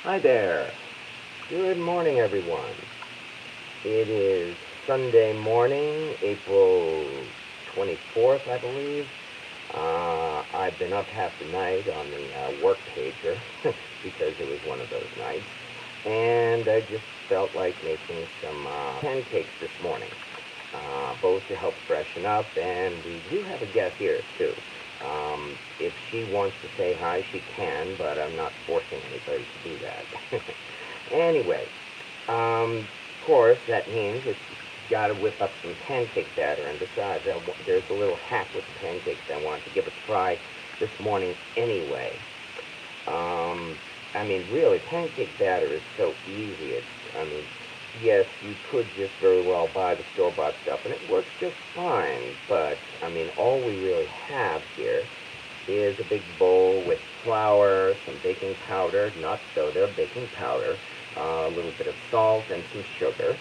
Hi there. Good morning, everyone. It is Sunday morning, April 24th, I believe. I've been up half the night on the work pager because it was one of those nights. And I just felt like making some pancakes this morning, both to help freshen up. And we do have a guest here, too. If she wants to say hi, she can, but I'm not forcing anybody to do that. Anyway, of course, that means it's got to whip up some pancake batter. And besides, there's a little hack with the pancakes I wanted to give a try this morning anyway. I mean, really, pancake batter is so easy. Yes, you could just very well buy the store-bought stuff, and it works just fine. But, I mean, all we really have here is a big bowl with flour, some baking powder, not soda, baking powder, a little bit of salt, and some sugar.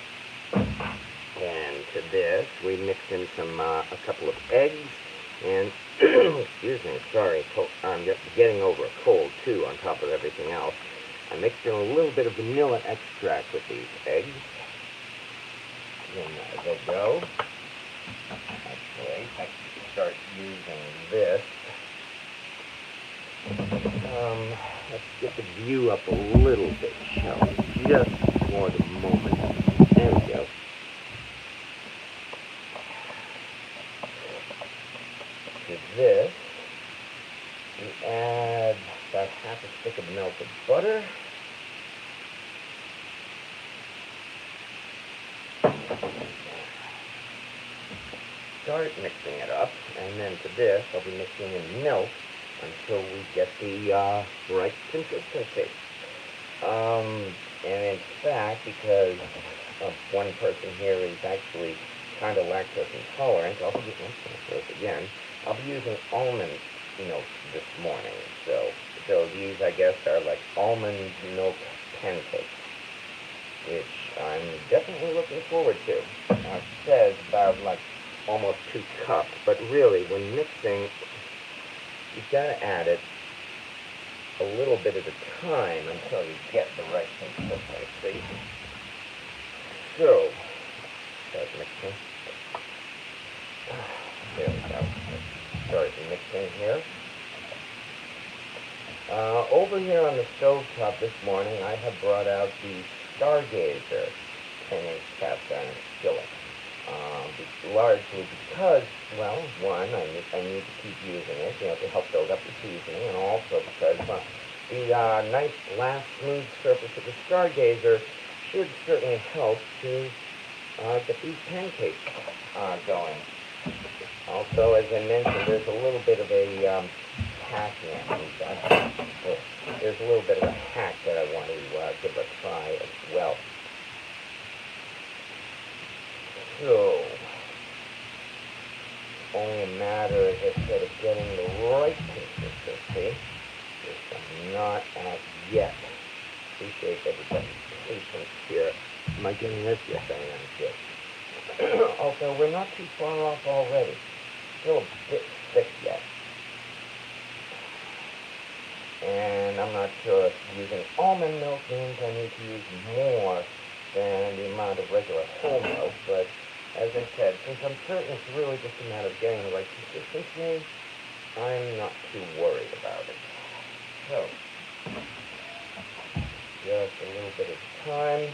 And to this, we mix in a couple of eggs, and, excuse me, sorry, I'm just getting over a cold, too, on top of everything else. I mixed in a little bit of vanilla extract with these eggs. And there they go. Actually, I can start using this. Let's get the view up a little bit, shall we? Just for the moment. There we go. To this, we add about half a stick of melted butter. Start mixing it up, and then to this, I'll be mixing in milk until we get the right consistency. And in fact, because one person here is actually kind of lactose intolerant, I'll be using almond milk this morning. So these, I guess, are like almond milk pancakes, which I'm definitely looking forward to. It says about like almost 2 cups, but really, when mixing, you've got to add it a little bit at a time until you get the right consistency. So, start mixing. There we go. Let's start mixing here. Over here on the stove top this morning, I have brought out the Stargazer 10-inch cast iron skillet. Largely because, well, one, I need to keep using it, to help build up the seasoning, and also because the nice, glass, smooth surface of the Stargazer should certainly help to get these pancakes going. Also, as I mentioned, there's a little bit of a hack there's a little bit of a hack that I want to give a try as well. So, only a matter, as I said, of getting the right consistency, which I'm not at yet. Appreciate everybody's patience here. Am I getting this? Yes, I am. Good. Also, we're not too far off already. Still a bit thick yet. And I'm not sure if using almond milk means I need to use more than the amount of regular whole milk, but as I said, since I'm certain it's really just a matter of getting the right consistency, I'm not too worried about it. So, just a little bit of time.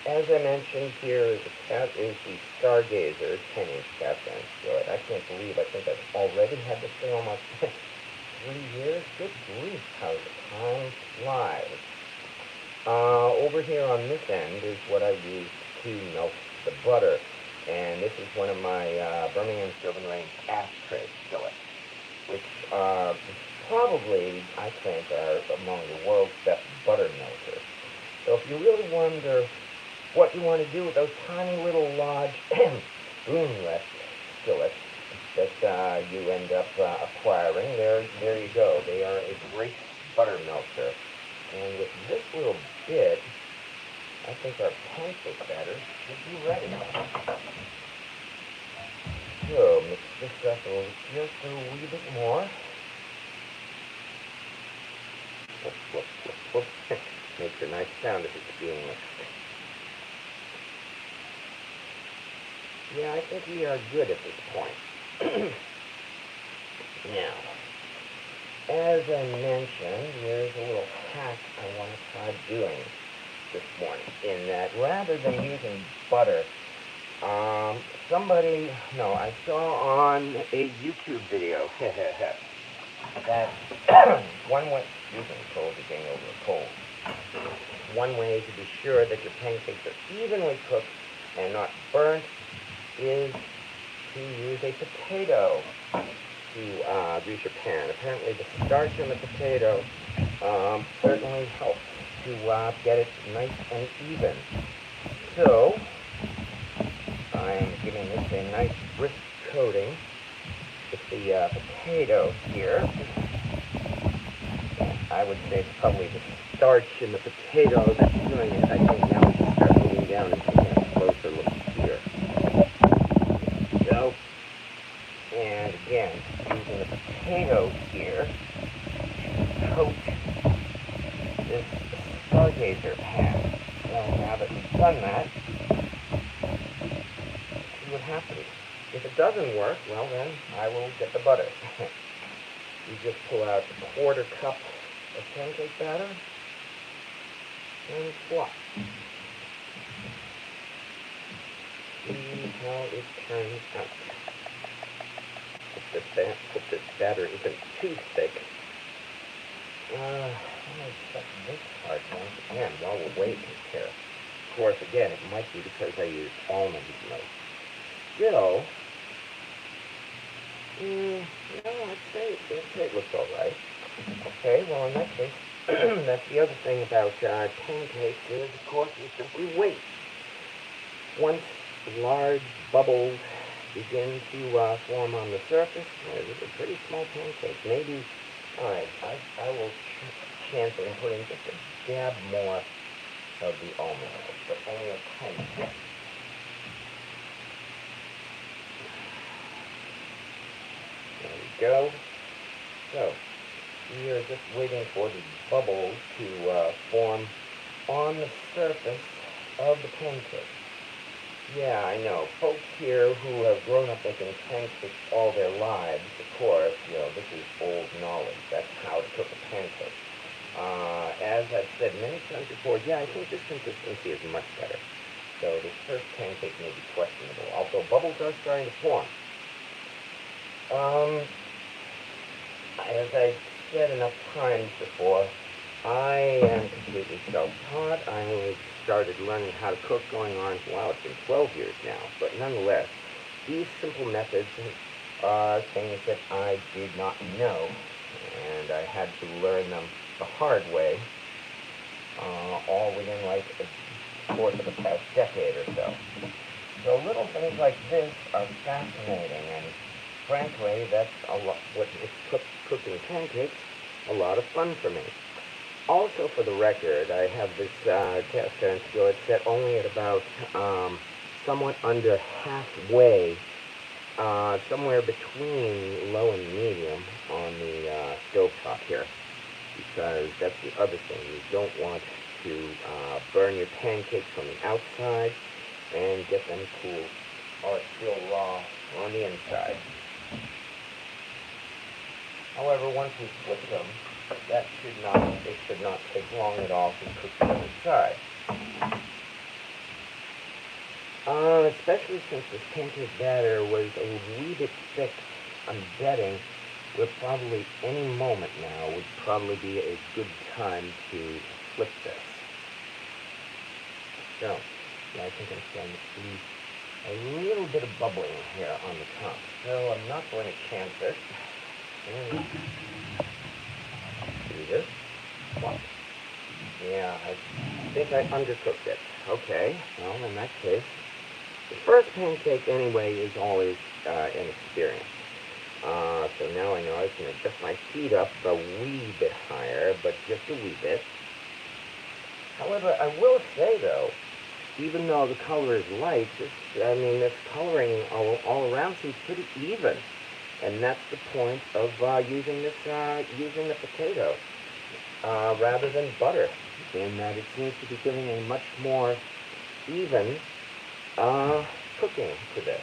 As I mentioned, here is the Stargazer 10-inch cast iron skillet. I can't believe, I think I've already had this thing almost 3 years. Good grief, how the time flies. Over here on this end is what I use to melt the butter. And this is one of my Birmingham Silver Range ashtray skillets, which probably, I think, are among the world's best butter melters. So if you really wonder what you want to do with those tiny little large spoonless skillets that you end up acquiring, there you go. They are a great butter melter. And with this little bit, I think our pancake batter should be ready. So, mix this up just a wee bit more. Whoop, whoop, whoop, whoop. nice sound if it's being mixed. Yeah, I think we are good at this point. Now, as I mentioned, there's a little hack I want to try doing this morning, in that rather than using butter, I saw on a YouTube video that one way, excuse me, cold getting over a cold. One way to be sure that your pancakes are evenly cooked and not burnt is to use a potato to grease your pan. Apparently the starch in the potato certainly helps to get it nice and even. So, I'm giving this a nice brisk coating with the potato here. I would say it's probably the starch in the potato that's doing it. I think now we can start moving down and taking a closer look here. So, and again, using the potato here to coat this Stargazer pan. So now that we've done that, see what happens. If it doesn't work, well then I will get the butter. You just pull out a quarter cup of pancake batter and swap. See how it turns out. If this batter isn't too thick, I'm going to check this part once again while we're waiting here. Of course, again, it might be because I used almond milk. Still, I'd say it looks all right. Okay, well, in that case, that's the other thing about pancakes is, of course, you simply wait. Once large bubbles begin to form on the surface, it's a pretty small pancake. Maybe, all right, I will chance it and put in just a dab more of the almond milk, but only a tiny bit. There we go. So, we are just waiting for the bubbles to form on the surface of the pancake. Yeah, I know. Folks here who have grown up making pancakes all their lives, of course, this is old knowledge. That's how to cook a pancake. As I've said many times before, yeah, I think this consistency is much better. So this first pancake may be questionable, although bubbles are starting to form. As I've said enough times before, I am completely self-taught. I only started learning how to cook going on, it's been 12 years now. But nonetheless, these simple methods are things that I did not know, and I had to learn them the hard way, all within like the course of the past decade or so. So little things like this are fascinating, and frankly, that's a lot, what makes cooking pancakes a lot of fun for me. Also, for the record, I have this cast iron skillet set only at about somewhat under halfway, somewhere between low and medium on the stovetop here, because that's the other thing. You don't want to burn your pancakes from the outside and get them cool, or still raw on the inside. However, once we flip them, it should not take long at all to cook the other side. Especially since this pancake batter was a wee bit thick, I'm betting probably any moment now would probably be a good time to flip this. So, yeah, I think I'm starting to see a little bit of bubbling here on the top. So I'm not going to chance it. Do this. Yeah, I think I undercooked it. Okay, well, in that case, the first pancake anyway is always an experience. So now I know I can adjust my heat up a wee bit higher, but just a wee bit. However, I will say though, even though the color is light, this coloring all around seems pretty even. And that's the point of using the potato rather than butter. in that it seems to be giving a much more even cooking to this.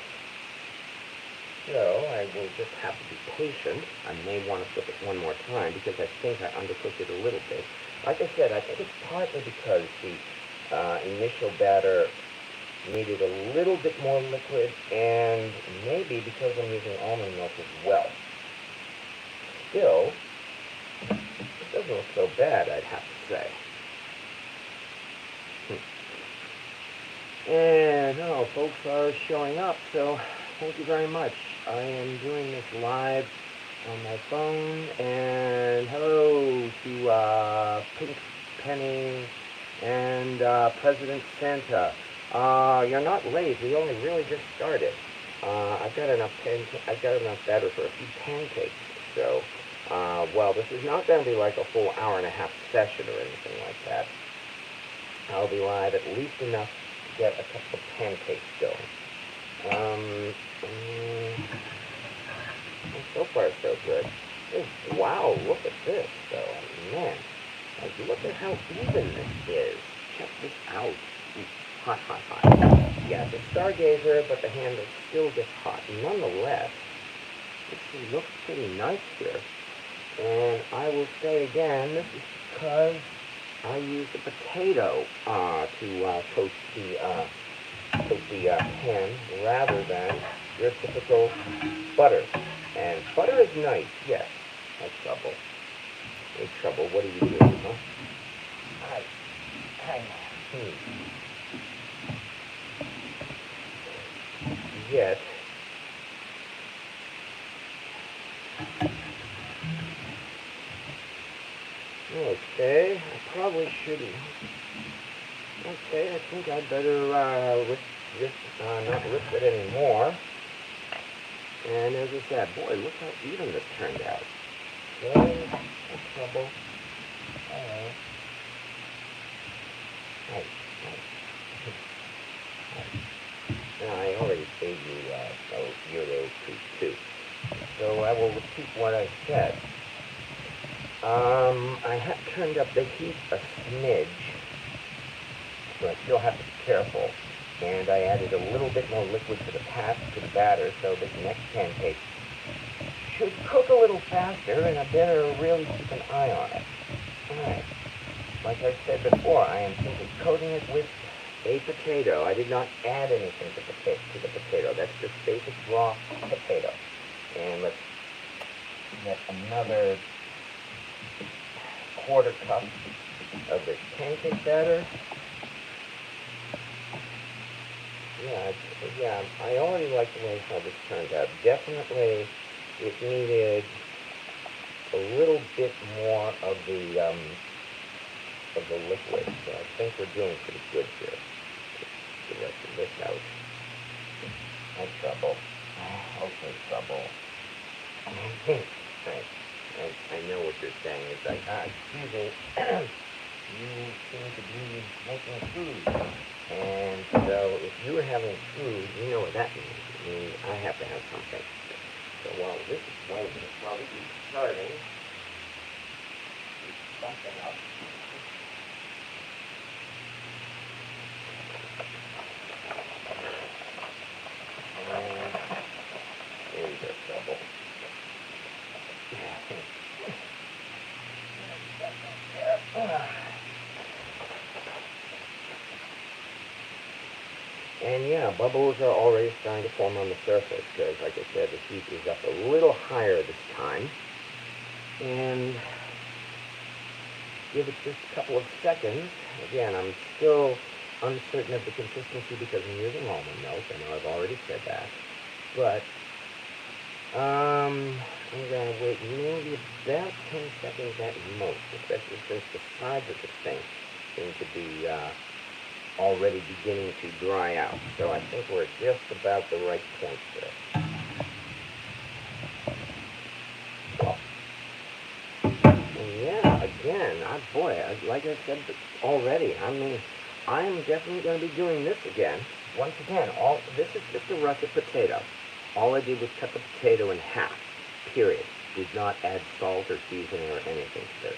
So I will just have to be patient. I may want to flip it one more time because I think I undercooked it a little bit. Like I said, I think it's partly because the initial batter needed a little bit more liquid, and maybe because I'm using almond milk as well. Still, it doesn't look so bad, I'd have to say. And, oh, folks are showing up, so thank you very much. I am doing this live on my phone, and hello to Pink Penny and President Santa. You're not late. We only really just started. I've got enough batter for a few pancakes. So, well, this is not going to be like a full hour and a half session or anything like that. I'll be live at least enough to get a couple of pancakes going. So far, so good. Wow, look at this, though. Man, like, look at how even this is. Check this out. Hot, hot, hot. Yeah, it's a Stargazer, but the handle still gets hot. Nonetheless, it looks pretty nice here. And I will say again, this is because I used a potato to toast the pan rather than your typical butter. And butter is nice, yes. No trouble. No trouble. What are you doing, huh? Hi. Yet. Okay, I probably shouldn't. Okay, I think I'd better not risk it anymore. And as I said, boy, look how even this turned out. Okay, no trouble. Alright. Nice. Now, I already gave you a Euro treat too. So I will repeat what I said. I have turned up the heat a smidge, so I still have to be careful. And I added a little bit more liquid to the batter, so this next pancake should cook a little faster, and I better really keep an eye on it. Alright. Like I said before, I am simply coating it with a potato. I did not add anything to the potato. That's just basic raw potato. And let's get another quarter cup of this pancake batter. Yeah, I already like the way how this turned out. Definitely, it needed a little bit more of the liquid. So I think we're doing pretty good here. Get the rest of this out. No trouble. Okay, trouble. I know what you're saying. It's like, excuse me, you seem to be making food. And so if you're having food, you know what that means. It means I have to have something. So while this is waiting, while this is starting, something up. And there's our trouble. And yeah, bubbles are already starting to form on the surface because, like I said, the heat is up a little higher this time. And give it just a couple of seconds. Again, I'm still uncertain of the consistency because I'm using almond milk. I know I've already said that. But I'm going to wait maybe about 10 seconds at most, especially since the sides of this thing seem to be already beginning to dry out. So I think we're just about the right point there. And yeah, again, like I said already, I mean, I'm definitely going to be doing this again. Once again, this is just a russet potato. All I did was cut the potato in half, period. Did not add salt or seasoning or anything to this.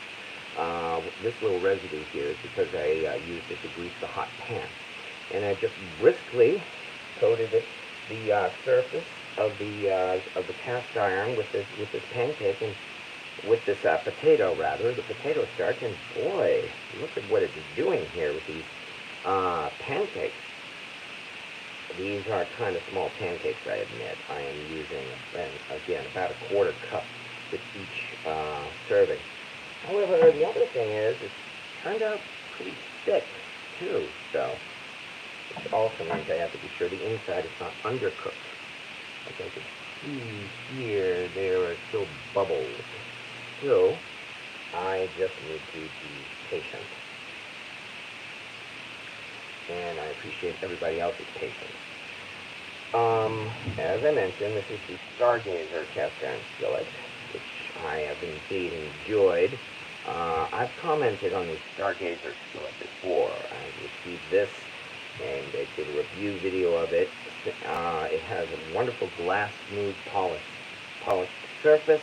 This little residue here is because I used it to grease the hot pan. And I just briskly coated the surface of the cast iron with this pancake and with this potato, rather, the potato starch. And boy, look at what it's doing here with these pancakes. These are kind of small pancakes, I admit. I am using, again, about a quarter cup with each serving. However, the other thing is, it's turned out pretty thick, too, so which also means I have to be sure the inside is not undercooked. As I can see here, there are still bubbles. So, I just need to be patient. And I appreciate everybody else's patience. As I mentioned, this is the Stargazer cast iron skillet, which I have indeed enjoyed. I've commented on the Stargazer skillet before. I received this and I did a review video of it. It has a wonderful glass smooth polished surface.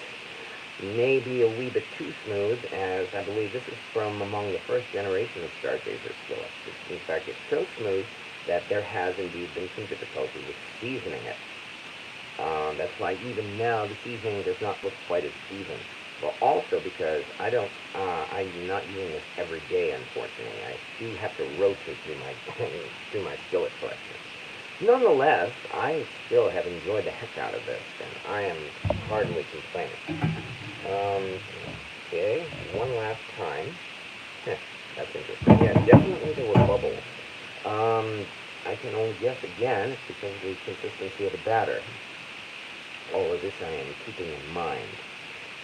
Maybe a wee bit too smooth, as I believe this is from among the first generation of Stargazer skillets. In fact, it's so smooth that there has indeed been some difficulty with seasoning it. That's why even now the seasoning does not look quite as even. Well, also because I'm not using this every day, unfortunately. I do have to rotate through my skillet collection. Nonetheless, I still have enjoyed the heck out of this, and I am hardly complaining. Okay, one last time. That's interesting. Yeah, definitely there were bubbles. I can only guess again, it's because of the consistency of the batter. All of this I am keeping in mind.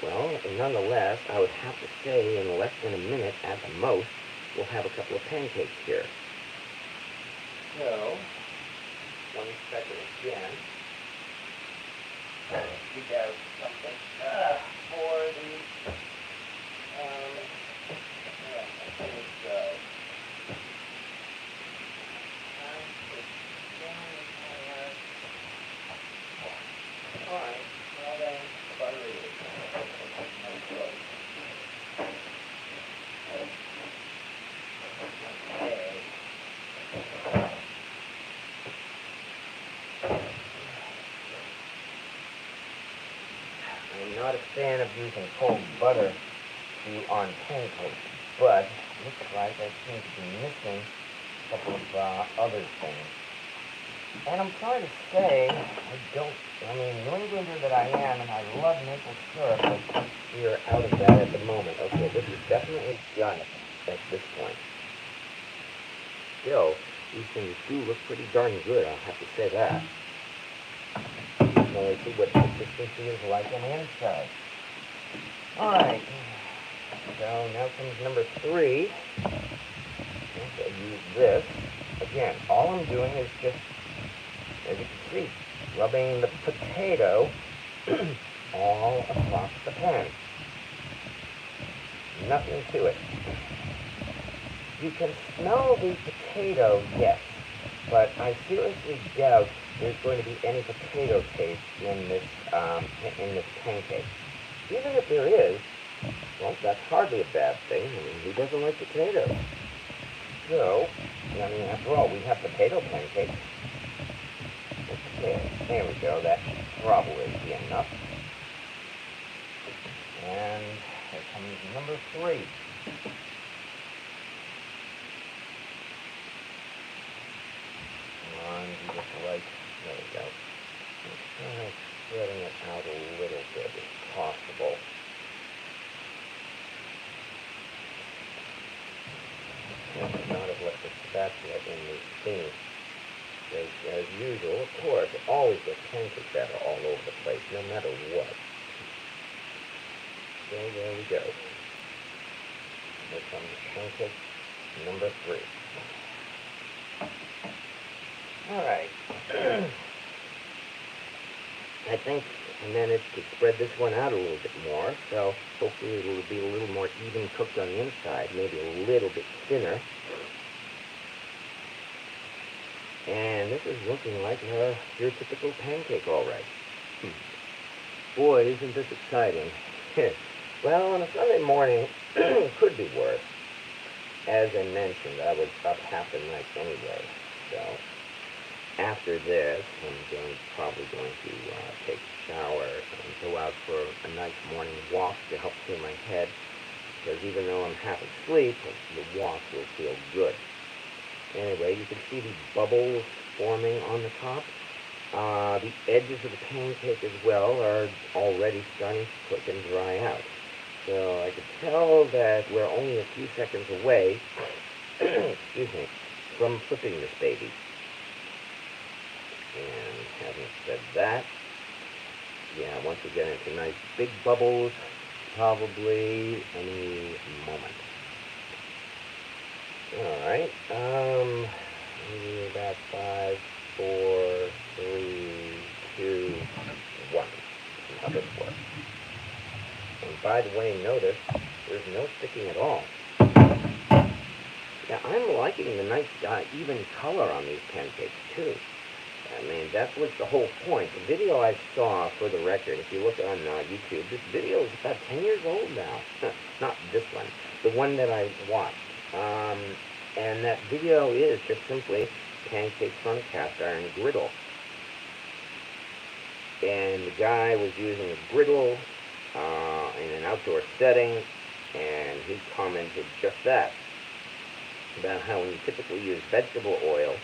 Well, nonetheless, I would have to say in less than a minute at the most, we'll have a couple of pancakes here. So, 1 second again. Dig out something for the, Alright, well then, butter it is. Okay. I'm not a fan of using cold butter on pancakes, but it looks like I seem to be missing a couple of other things. And I'm sorry to say, New Englander that I am, and I love maple syrup, but we are out of that at the moment. Okay, this is definitely done at this point. Still, these things do look pretty darn good, I'll have to say that. Now let's see what consistency is like on the inside. Alright, so now comes number 3. I use this. Again, all I'm doing is just, as you can see, rubbing the potato all across the pan. Nothing to it. You can smell the potato, yes, but I seriously doubt there's going to be any potato taste in this pancake. Even if there is, well, that's hardly a bad thing. I mean, who doesn't like potatoes? So, after all, we have potato pancakes. Okay, there we go. That should probably be enough. And here comes number 3. Come on, do this right. There we go. I'm kind of spreading it out a little bit if possible. I should not have left the spatula in the thing. As usual, of course, it always gets pancake batter all over the place, no matter what. So there we go. Here comes pancake number 3. Alright. I think I managed to spread this one out a little bit more, so hopefully it will be a little more even cooked on the inside, maybe a little bit thinner. And this is looking like your typical pancake, all right. Boy, isn't this exciting. Well, on a Sunday morning, Could be worse. As I mentioned, I was up half the night anyway, so after this, probably going to take a shower and go out for a nice morning walk to help clear my head, because even though I'm half asleep, the walk will feel good. Anyway, you can see the bubbles forming on the top. The edges of the pancake as well are already starting to cook and dry out. So I could tell that we're only a few seconds away, excuse me, from flipping this baby. And having said that, yeah, once we get into nice big bubbles, probably any moment. Alright, about 5, 4, 3, 2, 1. See how this works. And by the way, notice there's no sticking at all. Yeah, I'm liking the nice even color on these pancakes too. I mean, that's what's the whole point. The video I saw, for the record, if you look on YouTube, this video is about 10 years old now. Not this one, the one that I watched. And that video is just simply pancakes on a cast iron griddle. And the guy was using a griddle in an outdoor setting, and he commented just that, about how when you typically use vegetable oil,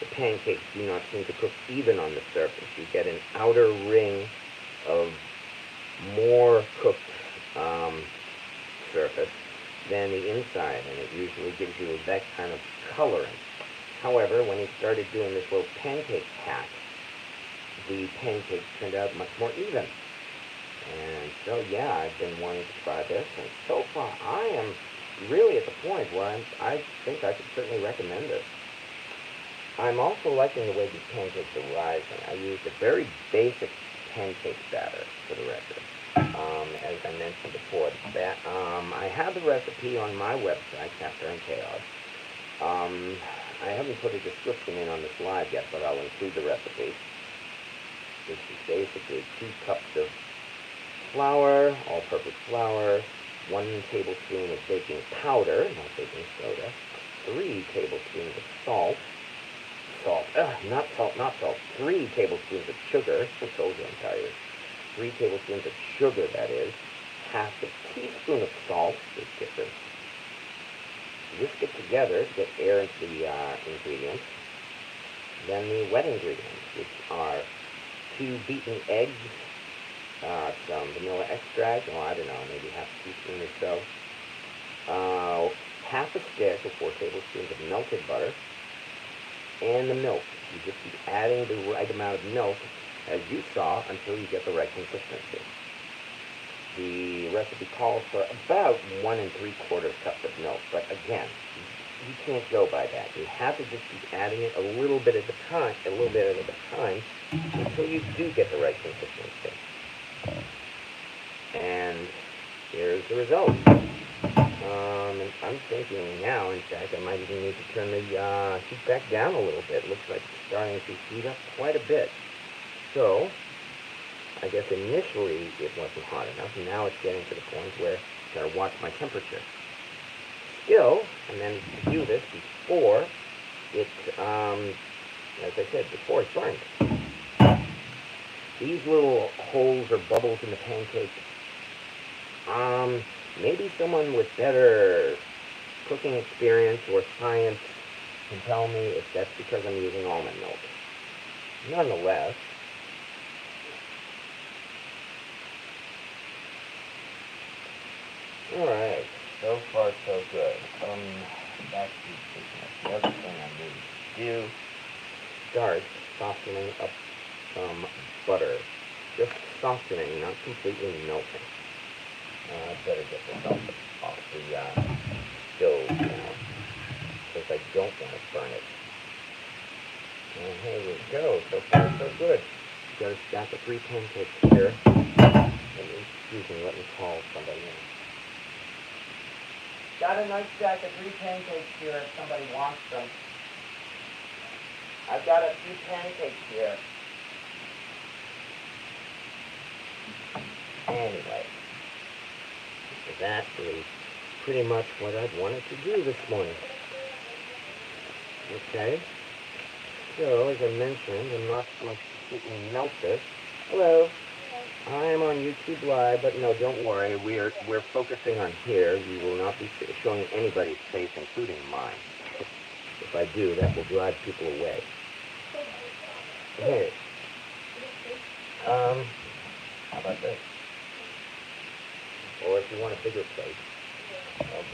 the pancakes do not seem to cook even on the surface. You get an outer ring of more cooked surface than the inside, and it usually gives you that kind of coloring. However, when he started doing this little pancake hack, the pancakes turned out much more even. And so, yeah, I've been wanting to try this, and so far I am really at the point where I think I could certainly recommend this. I'm also liking the way these pancakes are rising. I used a very basic pancake batter, for the record. As I mentioned before, I have the recipe on my website, Cast Iron Chaos. I haven't put a description in on the slide yet, but I'll include the recipe. This is basically 2 cups of flour, all-purpose flour, 1 tablespoon of baking powder, not baking soda, 3 tablespoons of salt, not salt, 3 tablespoons of sugar, I told you I'm tired, 3 tablespoons of sugar, that is, half a teaspoon of salt, big difference. Whisk it together to get air into the ingredients. Then the wet ingredients, which are 2 beaten eggs, some vanilla extract, I don't know, maybe half a teaspoon or so, half a stick of 4 tablespoons of melted butter, and the milk. You just keep adding the right amount of milk, as you saw, until you get the right consistency. The recipe calls for about 1 3/4 cups of milk, but again, you can't go by that. You have to just keep adding it a little bit at a time, until you do get the right consistency. And here's the result. And I'm thinking now, in fact, I might even need to turn the heat back down a little bit. Looks like it's starting to heat up quite a bit. So, I guess initially it wasn't hot enough, and now it's getting to the point where I've got to watch my temperature. Still, and then to do this before it, as I said, before it's burned. These little holes or bubbles in the pancake, maybe someone with better cooking experience or science can tell me if that's because I'm using almond milk. Nonetheless, alright, so far so good. Back to business. The other thing I need to do, start softening up some butter. Just softening, not completely melting. I better get this off the stove now, because I don't want to burn it. And here we go. So far so good. Got a stack of 3 pancakes here. Let me call somebody in. Got a nice stack of 3 pancakes here if somebody wants them. I've got a few pancakes here. Anyway, that is pretty much what I'd wanted to do this morning. Okay, so as I mentioned, I'm not going to completely melt this. Hello, I'm on YouTube Live, but no, don't worry, we're focusing on here. We will not be showing anybody's face, including mine. If I do, that will drive people away. Here, how about this? Or if you want a bigger plate. Oh.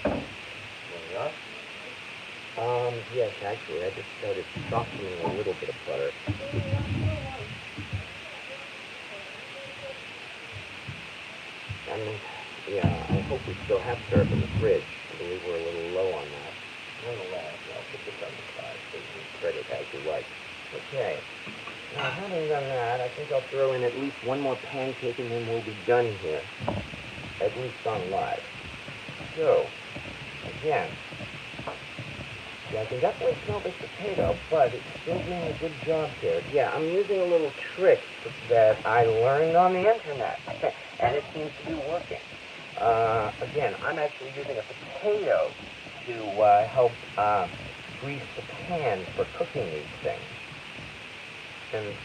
There we are. Yes, actually, I just started softening a little bit of butter. Yeah, I hope we still have syrup in the fridge. I believe we're a little low on that. Nonetheless, I'll put this on the side so you can spread it as you like. Okay. Now, having done that, I think I'll throw in at least one more pancake and then we'll be done here. At least on live. So, again, yeah, I can definitely smell this potato, but it's still doing a good job here. Yeah, I'm using a little trick that I learned on the internet, and it seems to be working. Again, I'm actually using a potato to help grease the pan for cooking these things. And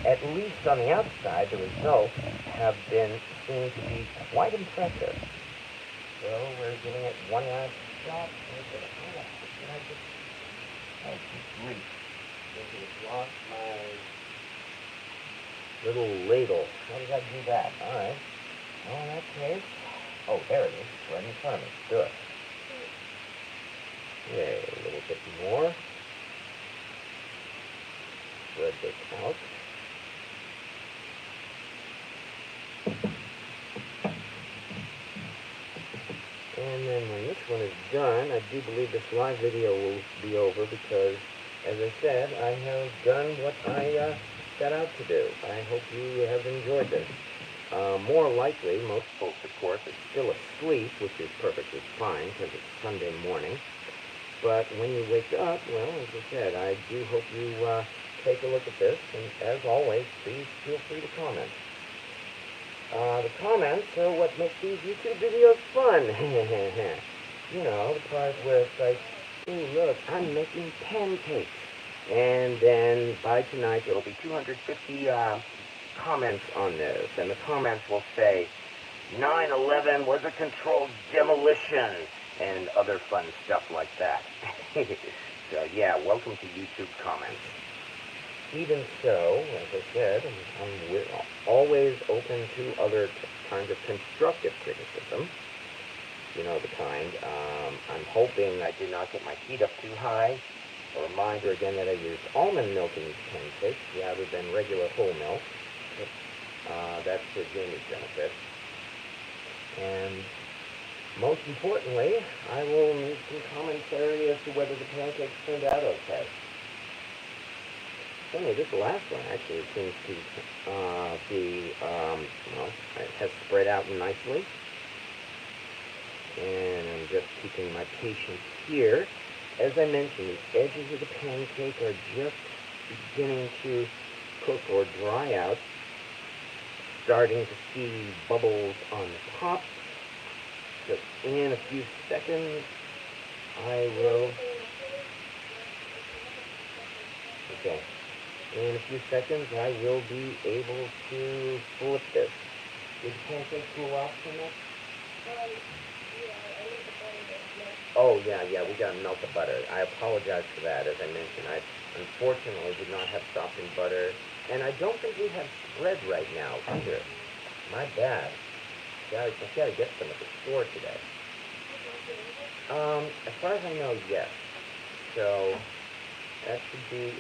at least on the outside, the results have been seen to be quite impressive. So we're giving it one last shot. Oh, grief. I just lost my little ladle. How did I do that? Alright. Well, in that case... Oh, there it is. Right in front of me. Good. Okay, a little bit more. Spread this out. And then when this one is done, I do believe this live video will be over because, as I said, I have done what I set out to do. I hope you have enjoyed this. More likely, most folks, of course, are still asleep, which is perfectly fine because it's Sunday morning. But when you wake up, well, as I said, I do hope you take a look at this. And as always, please feel free to comment. The comments are what makes these YouTube videos fun. You know, the part where it's like, ooh, look, I'm making pancakes. And then by tonight, there'll be 250 comments on this. And the comments will say, 9/11 was a controlled demolition, and other fun stuff like that. So, yeah, welcome to YouTube comments. Even so, as I said, I'm always open to other kinds of constructive criticism. You know the kind. I'm hoping I did not get my heat up too high. A reminder again that I used almond milk in these pancakes rather than regular whole milk. That's for Jamie's benefit. And most importantly, I will need some commentary as to whether the pancakes turned out okay. Anyway, this last one actually seems to be, well, it has spread out nicely. And I'm just keeping my patience here. As I mentioned, the edges of the pancake are just beginning to cook or dry out. Starting to see bubbles on the top. Just in a few seconds, I will... Okay. In a few seconds, I will be able to flip this. Did the pancake cool off too much? Oh, yeah, we gotta melt the butter. I apologize for that. As I mentioned, I unfortunately did not have softened butter. And I don't think we have spread right now either. My bad. I gotta get some at the store today. As far as I know, yes. So... that should be,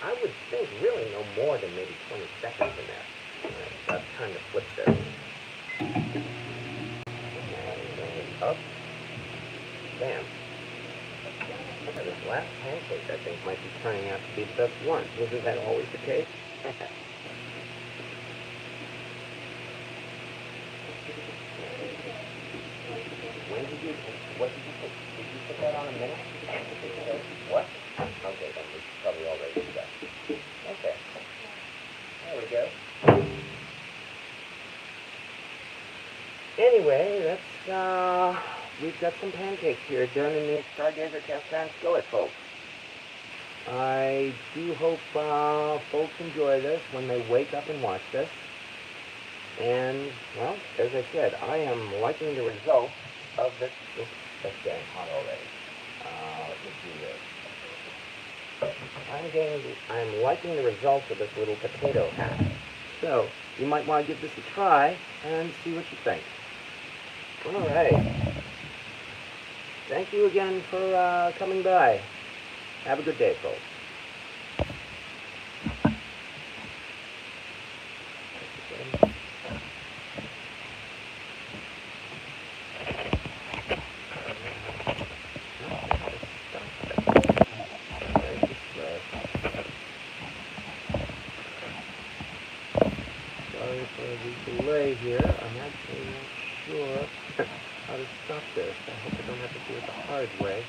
I would think, really no more than maybe 20 seconds in there. Alright, so it's time to flip this. And bring it up. Bam. Okay, this last pancake, I think, might be turning out to be the best one. Isn't that always the case? What did you put? Did you put that on a minute? What? Okay, then we probably already did that. Okay. There we go. Anyway, we've got some pancakes here done in the Stargazer cast iron skillet, folks. I do hope folks enjoy this when they wake up and watch this. And, well, as I said, I am liking the results of this. Oops, that's getting hot already. Let me do this. I'm liking the results of this little potato hat. So, you might want to give this a try and see what you think. All right. Thank you again for coming by. Have a good day, folks. Sorry for the delay here. I'm actually not sure how to stop this. I hope I don't have to do it the hard way.